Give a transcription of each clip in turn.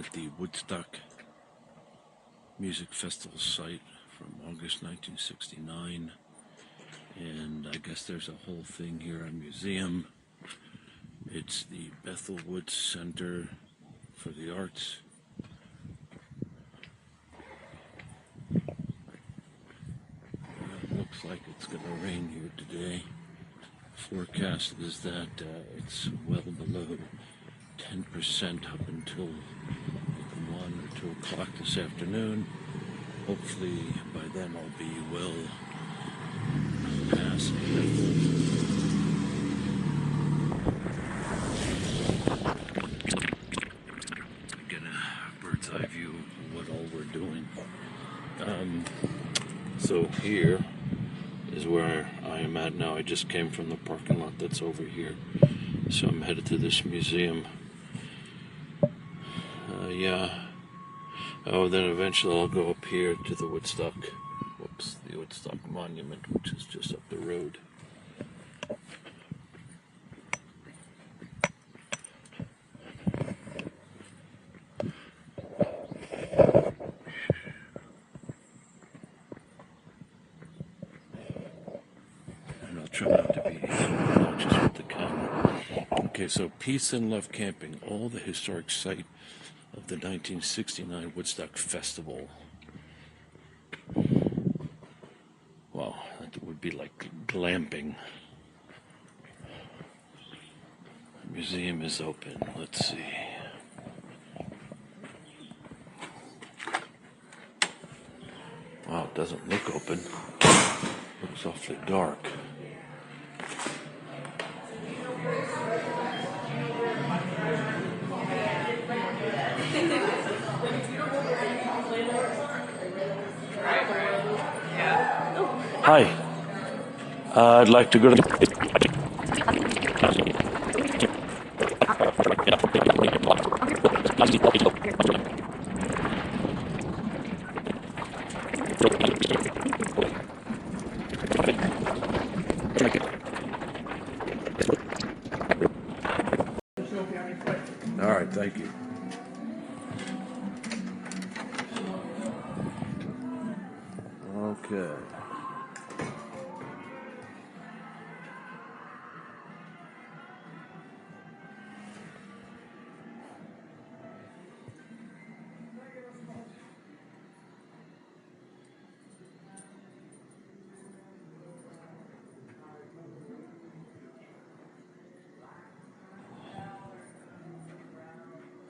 at the Woodstock Music Festival site from August 1969. And I guess there's a whole thing here, a museum. It's the Bethel Woods Center for the Arts. Looks like it's going to rain here today. Forecast is that it's well below 10% up until 1 or 2 o'clock this afternoon. Hopefully by then I'll be well past Bethel. Get a bird's eye view of what all we're doing. So here is where I am at now. I just came from the parking lot that's over here. So I'm headed to this museum. Then eventually I'll go up here to the Woodstock Monument, which is just up the road. And I'll try not to be obnoxious with the camera. Okay, so Peace and Love Camping, all the historic site of the 1969 Woodstock Festival. Wow, that would be like glamping. The museum is open. Let's see. Wow, it doesn't look open. Looks awfully dark. Hi. I'd like to go to the... All right, thank you. Okay.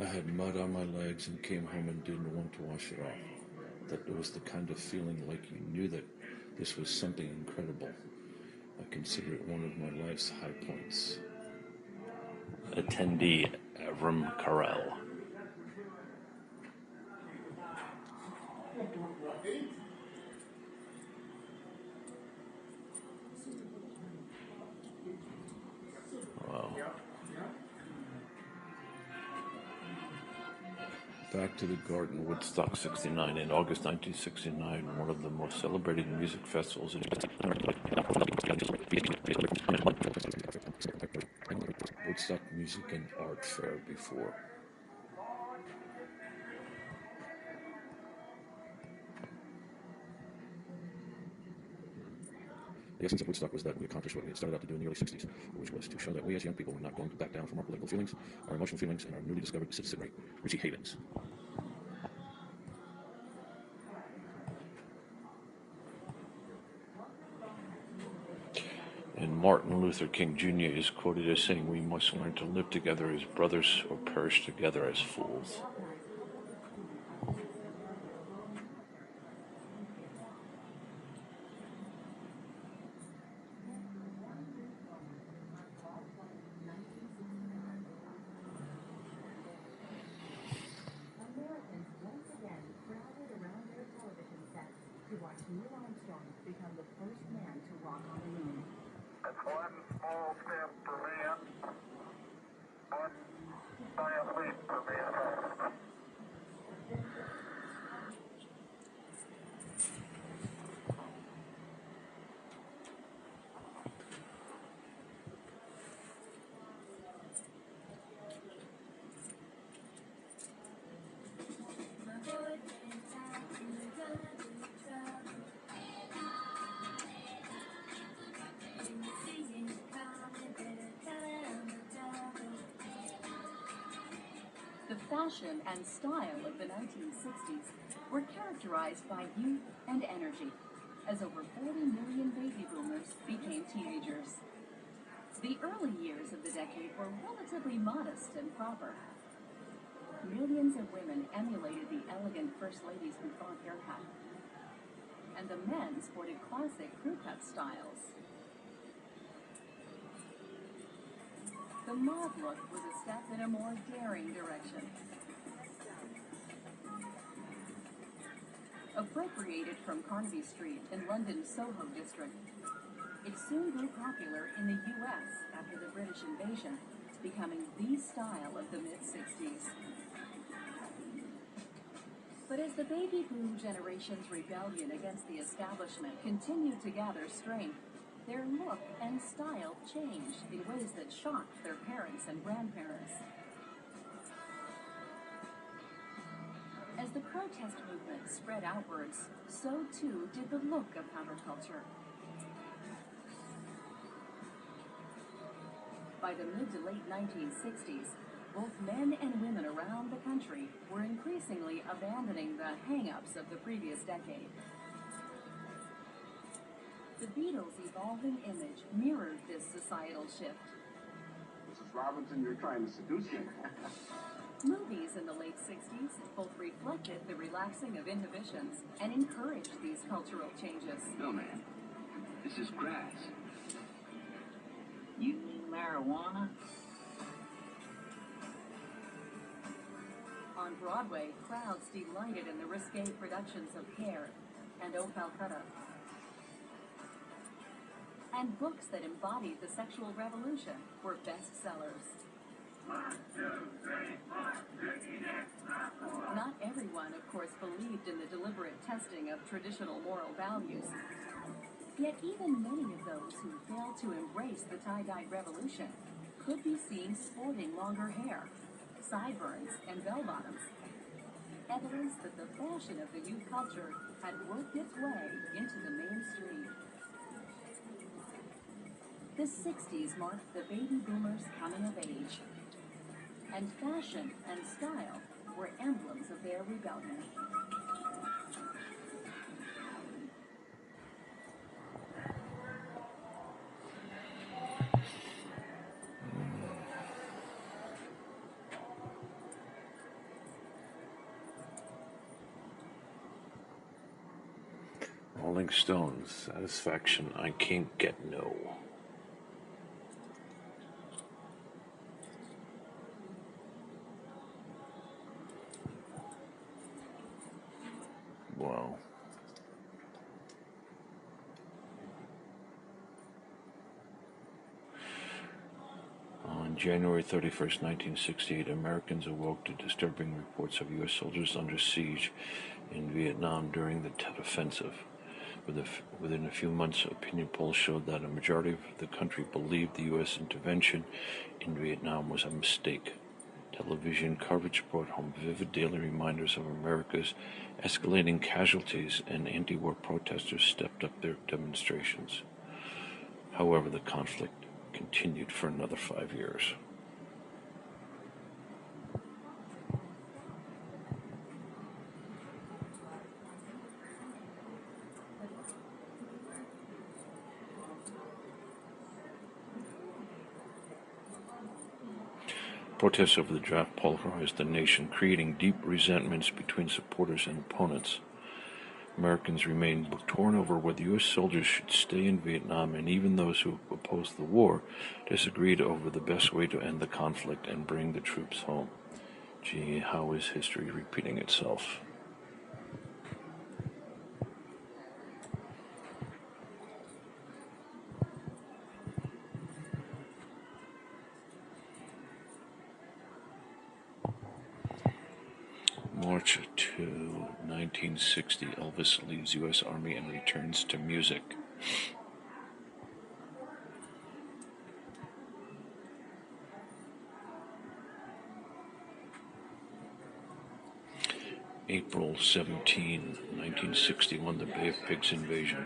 I had mud on my legs and came home and didn't want to wash it off. That it was the kind of feeling like you knew that this was something incredible. I consider it one of my life's high points. Attendee Avram Carell. Wow. Back to the Garden, Woodstock 69. In August 1969, one of the most celebrated music festivals in Woodstock Music and Art Fair before. The essence of Woodstock was that we accomplished what we had started out to do in the early 60s, which was to show that we as young people were not going to back down from our political feelings, our emotional feelings, and our newly discovered citizenry. Richie Havens. And Martin Luther King Jr. is quoted as saying, "We must learn to live together as brothers or perish together as fools." It's one small step for man, one giant leap for mankind. The fashion and style of the 1960s were characterized by youth and energy, as over 40 million baby boomers became teenagers. The early years of the decade were relatively modest and proper. Millions of women emulated the elegant First Lady's bouffant haircut, and the men sported classic crew-cut styles. The mod look was a step in a more daring direction. Appropriated from Carnaby Street in London's Soho district, it soon grew popular in the U.S. after the British invasion, becoming the style of the mid-60s. But as the baby boom generation's rebellion against the establishment continued to gather strength, their look and style changed in ways that shocked their parents and grandparents. As the protest movement spread outwards, so too did the look of counterculture. By the mid to late 1960s, both men and women around the country were increasingly abandoning the hang-ups of the previous decade. The Beatles' evolving image mirrored this societal shift. Mrs. Robinson, you're trying to seduce me. Movies in the late 60s both reflected the relaxing of inhibitions and encouraged these cultural changes. No, man. This is grass. You mean marijuana? On Broadway, crowds delighted in the risque productions of Hair and O Calcutta, and books that embodied the sexual revolution were bestsellers. Not everyone, of course, believed in the deliberate testing of traditional moral values. Yet even many of those who failed to embrace the tie-dyed revolution could be seen sporting longer hair, sideburns, and bell-bottoms. Evidence that the fashion of the youth culture had worked its way into the mainstream. The 60s marked the baby boomers' coming of age, and fashion and style were emblems of their rebellion. Rolling Stones, Satisfaction I Can't Get No. Wow. On January 31st, 1968, Americans awoke to disturbing reports of U.S. soldiers under siege in Vietnam during the Tet Offensive. Within a few months, opinion polls showed that a majority of the country believed the U.S. intervention in Vietnam was a mistake. Television coverage brought home vivid daily reminders of America's escalating casualties, and anti-war protesters stepped up their demonstrations. However, the conflict continued for another 5 years. Protests over the draft polarized the nation, creating deep resentments between supporters and opponents. Americans remained torn over whether U.S. soldiers should stay in Vietnam, and even those who opposed the war disagreed over the best way to end the conflict and bring the troops home. Gee, how is history repeating itself? March 2, 1960, Elvis leaves U.S. Army and returns to music. April 17, 1961, the Bay of Pigs invasion.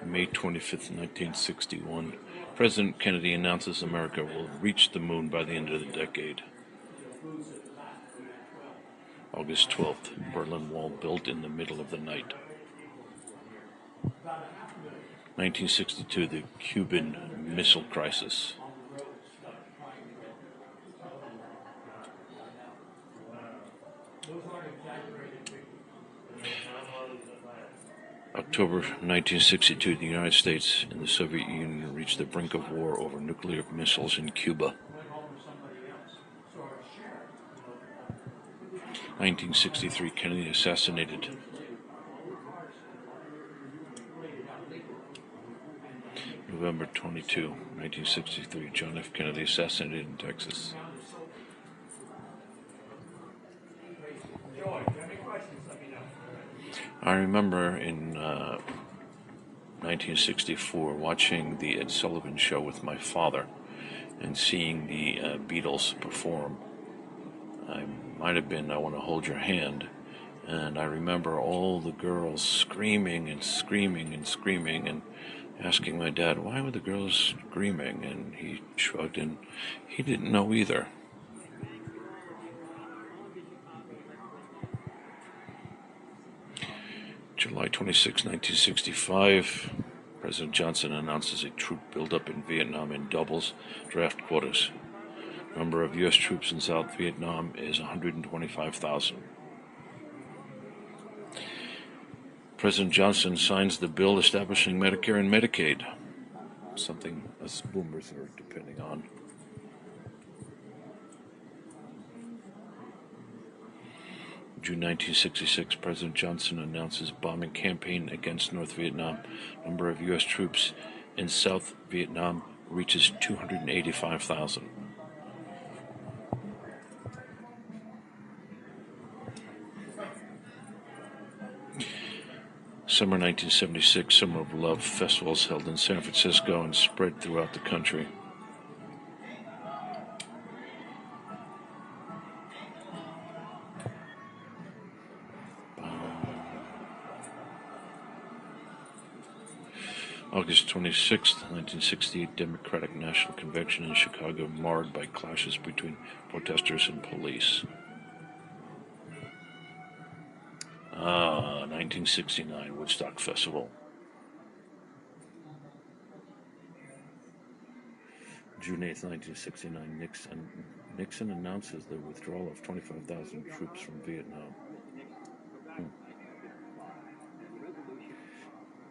May 25th, 1961. President Kennedy announces America will reach the moon by the end of the decade. August 12th, Berlin Wall built in the middle of the night. 1962, the Cuban Missile Crisis. October 1962, the United States and the Soviet Union reached the brink of war over nuclear missiles in Cuba. 1963, Kennedy assassinated. November 22, 1963, John F. Kennedy assassinated in Texas. I remember in 1964 watching the Ed Sullivan Show with my father and seeing the Beatles perform. I might have been I Want to Hold Your Hand, and I remember all the girls screaming and screaming and screaming and asking my dad, why were the girls screaming? And he shrugged and he didn't know either. July 26, 1965, President Johnson announces a troop buildup in Vietnam and doubles draft quotas. Number of U.S. troops in South Vietnam is 125,000. President Johnson signs the bill establishing Medicare and Medicaid, something us boomers are depending on. June 1966, President Johnson announces bombing campaign against North Vietnam. Number of U.S. troops in South Vietnam reaches 285,000. Summer 1976, Summer of Love festivals held in San Francisco and spread throughout the country. August 26, 1968, Democratic National Convention in Chicago marred by clashes between protesters and police. 1969, Woodstock Festival. June 8, 1969, Nixon announces the withdrawal of 25,000 troops from Vietnam.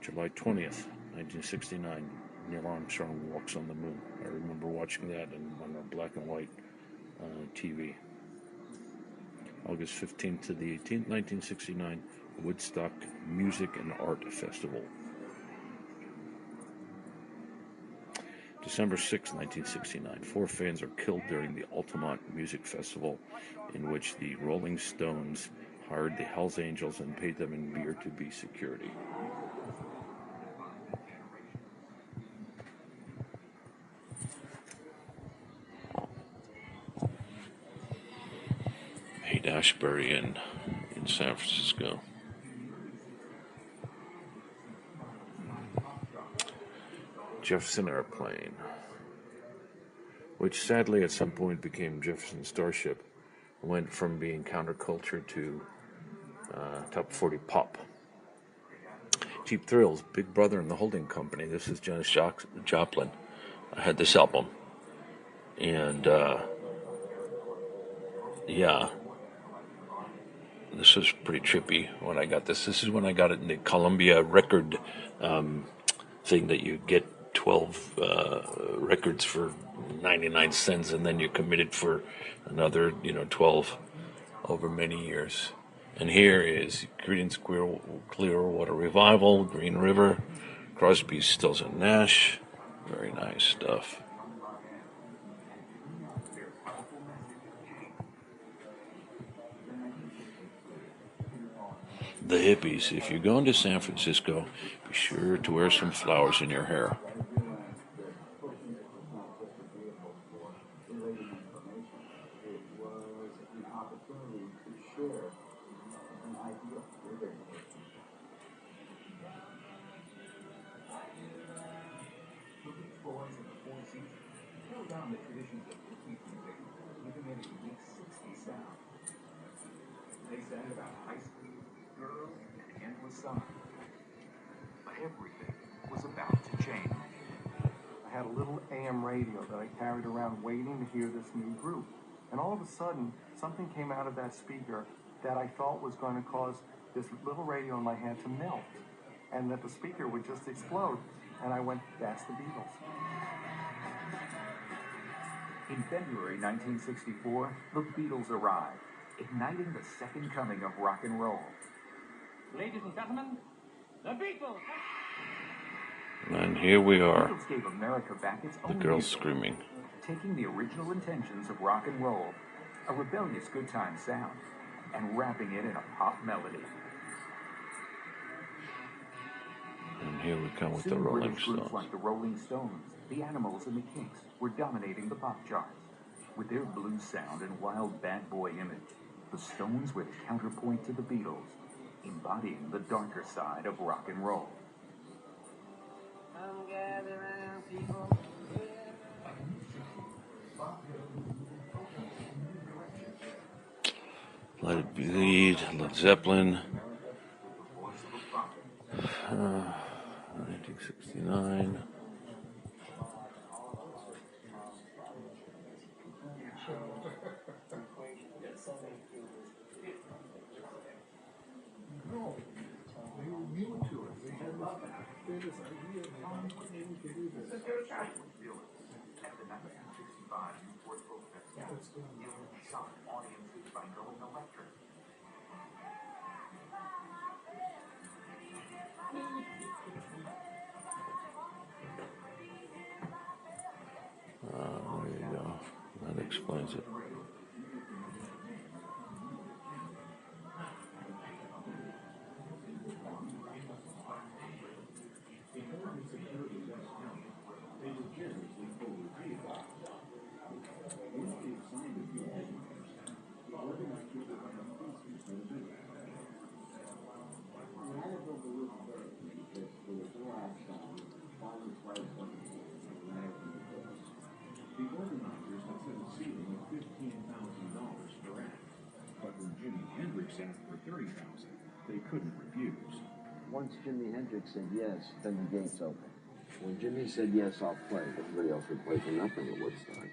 July 20th, 1969, Neil Armstrong walks on the moon. I remember watching that on a black and white TV. August 15th to the 18th, 1969, Woodstock Music and Art Festival. December 6, 1969, 4 fans are killed during the Altamont Music Festival, in which the Rolling Stones hired the Hells Angels and paid them in beer to be security. Ashbury in San Francisco. Jefferson Airplane, which sadly at some point became Jefferson Starship, went from being counterculture to top 40 pop. Cheap Thrills, Big Brother and the Holding Company. This is Janis Joplin. I had this album. And yeah, this was pretty trippy when I got this. This is when I got it in the Columbia record thing that you get 12 records for 99 cents and then you're committed for another 12 over many years. And here is Creedence Clearwater Revival, Green River, Crosby, Stills and Nash. Very nice stuff. The hippies. If you're going to San Francisco, be sure to wear some flowers in your hair. AM radio that I carried around waiting to hear this new group. And all of a sudden, something came out of that speaker that I thought was going to cause this little radio in my hand to melt, and that the speaker would just explode. And I went, that's the Beatles. In February 1964, the Beatles arrived, igniting the second coming of rock and roll. Ladies and gentlemen, the Beatles! And here we The are, Beatles gave America back its the own girls music, screaming. taking the original intentions of rock and roll, a rebellious good time sound, and wrapping it in a pop melody. And here we come with the Soon, Rolling British groups Stones. like the Rolling Stones, the Animals, and the Kinks were dominating the pop charts. With their blues sound and wild bad boy image, the Stones were the counterpoint to the Beatles, embodying the darker side of rock and roll. Come gather round, people. Let It Bleed, Led Zeppelin, 1969. There you go. That explains it. The organizers had set a ceiling of $15,000 per act, but when Jimi Hendrix asked for $30,000, they couldn't refuse. Once Jimi Hendrix said yes, then the gates opened. When Jimmy said yes, I'll play, everybody else would play for nothing at Woodstock.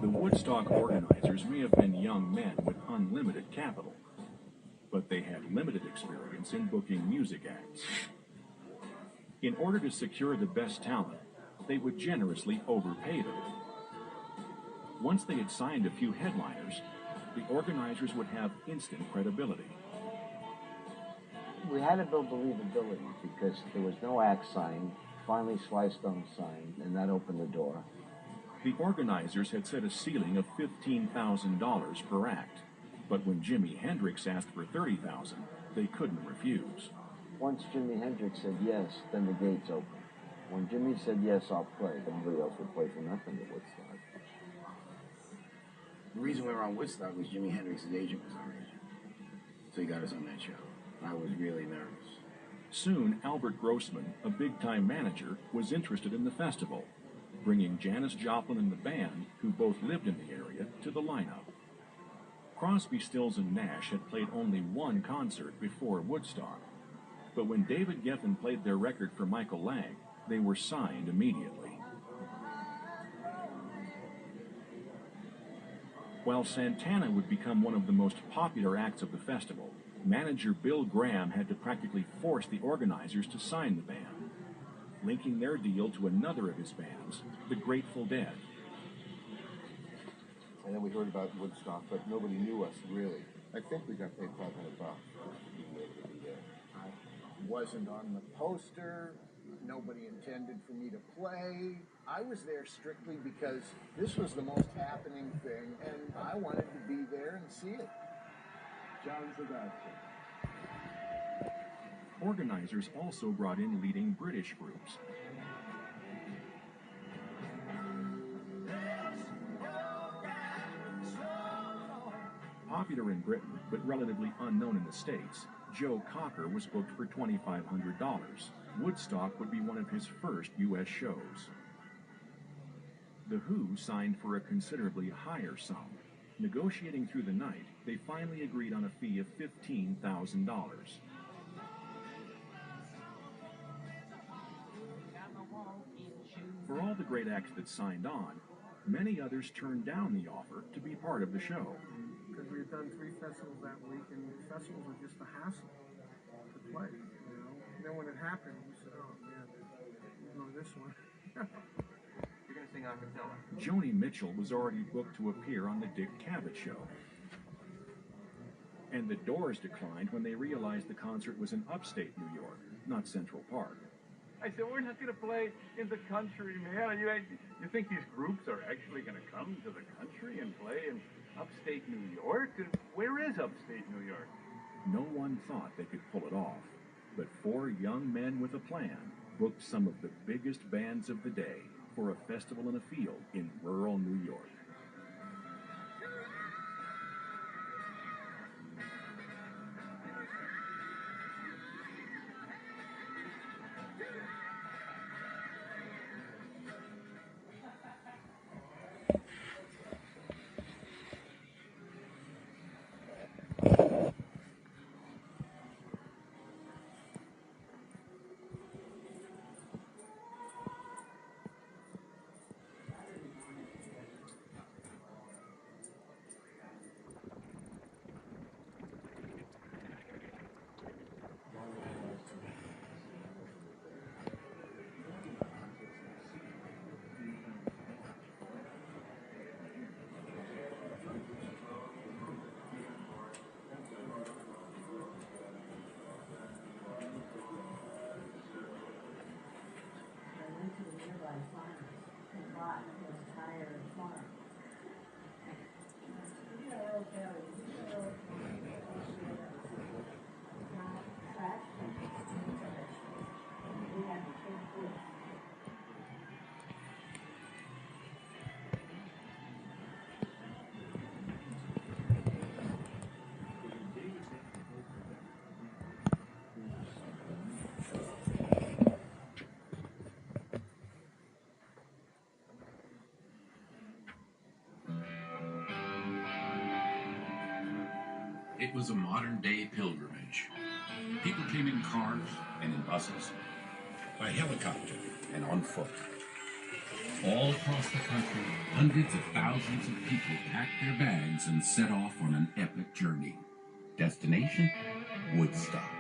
The Woodstock organizers may have been young men with unlimited capital, but they had limited experience in booking music acts. In order to secure the best talent, they would generously overpay them. Once they had signed a few headliners, the organizers would have instant credibility. We had to build believability because there was no act signed. Finally, Sly Stone signed, and that opened the door. The organizers had set a ceiling of $15,000 per act, but when Jimi Hendrix asked for $30,000, they couldn't refuse. Once Jimi Hendrix said yes, then the gates opened. When Jimmy said yes, I'll play, then everybody else would play for nothing at Woodstock. The reason we were on Woodstock was Jimi Hendrix's agent was our agent. So he got us on that show. I was really nervous. Soon, Albert Grossman, a big-time manager, was interested in the festival, bringing Janis Joplin and the band, who both lived in the area, to the lineup. Crosby, Stills, and Nash had played only one concert before Woodstock, but when David Geffen played their record for Michael Lang, they were signed immediately. While Santana would become one of the most popular acts of the festival, manager Bill Graham had to practically force the organizers to sign the band, linking their deal to another of his bands, the Grateful Dead. And then we heard about Woodstock, but nobody knew us really. I think we got paid $500. I wasn't on the poster. Nobody intended for me to play. I was there strictly because this was the most happening thing, and I wanted to be there and see it. John Sebastian. Organizers also brought in leading British groups. Popular in Britain, but relatively unknown in the States, Joe Cocker was booked for $2,500. Woodstock would be one of his first U.S. shows. The Who signed for a considerably higher sum. Negotiating through the night, they finally agreed on a fee of $15,000. For all the great acts that signed on, many others turned down the offer to be part of the show. Because we had done 3 festivals that week, and festivals were just a hassle to play, you know. And then when it happened, we said, oh man, no, this one. You're going to sing acapella. Joni Mitchell was already booked to appear on the Dick Cavett Show. And the Doors declined when they realized the concert was in upstate New York, not Central Park. I said, we're not going to play in the country, man. You think these groups are actually going to come to the country and play in upstate New York? Where is upstate New York? No one thought they could pull it off, but 4 young men with a plan booked some of the biggest bands of the day for a festival in a field in rural New York. It was a modern-day pilgrimage. People came in cars and in buses, by helicopter and on foot. All across the country, hundreds of thousands of people packed their bags and set off on an epic journey. Destination? Woodstock.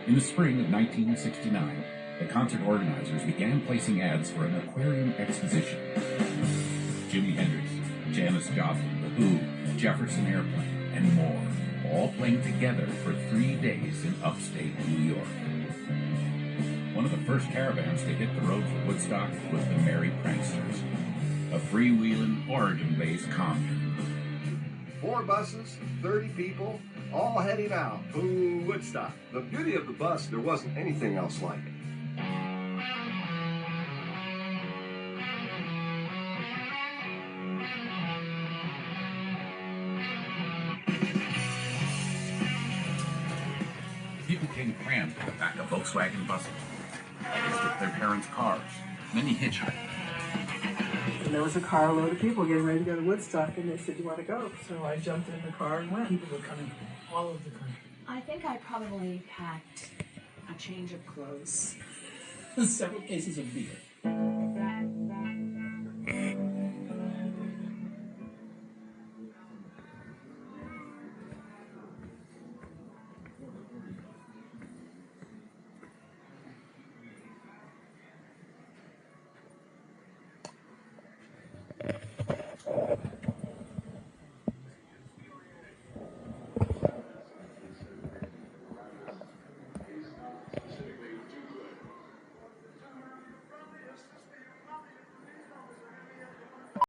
In the spring of 1969, the concert organizers began placing ads for an aquarium exposition. Jimi Hendrix, Janis Joplin, The Who, Jefferson Airplane, and more, all playing together for 3 days in upstate New York. One of the first caravans to hit the road for Woodstock was the Merry Pranksters, a freewheeling, Oregon-based commune. 4 buses, 30 people, all heading out to Woodstock. The beauty of the bus, there wasn't anything else like it. People came crammed to the back of Volkswagen buses. Others took their parents' cars. Many hitchhiked. And there was a carload of people getting ready to go to Woodstock, and they said, "Do you want to go?" So I jumped in the car and went. People were coming from all over the country. I think I probably packed a change of clothes. Several cases of beer.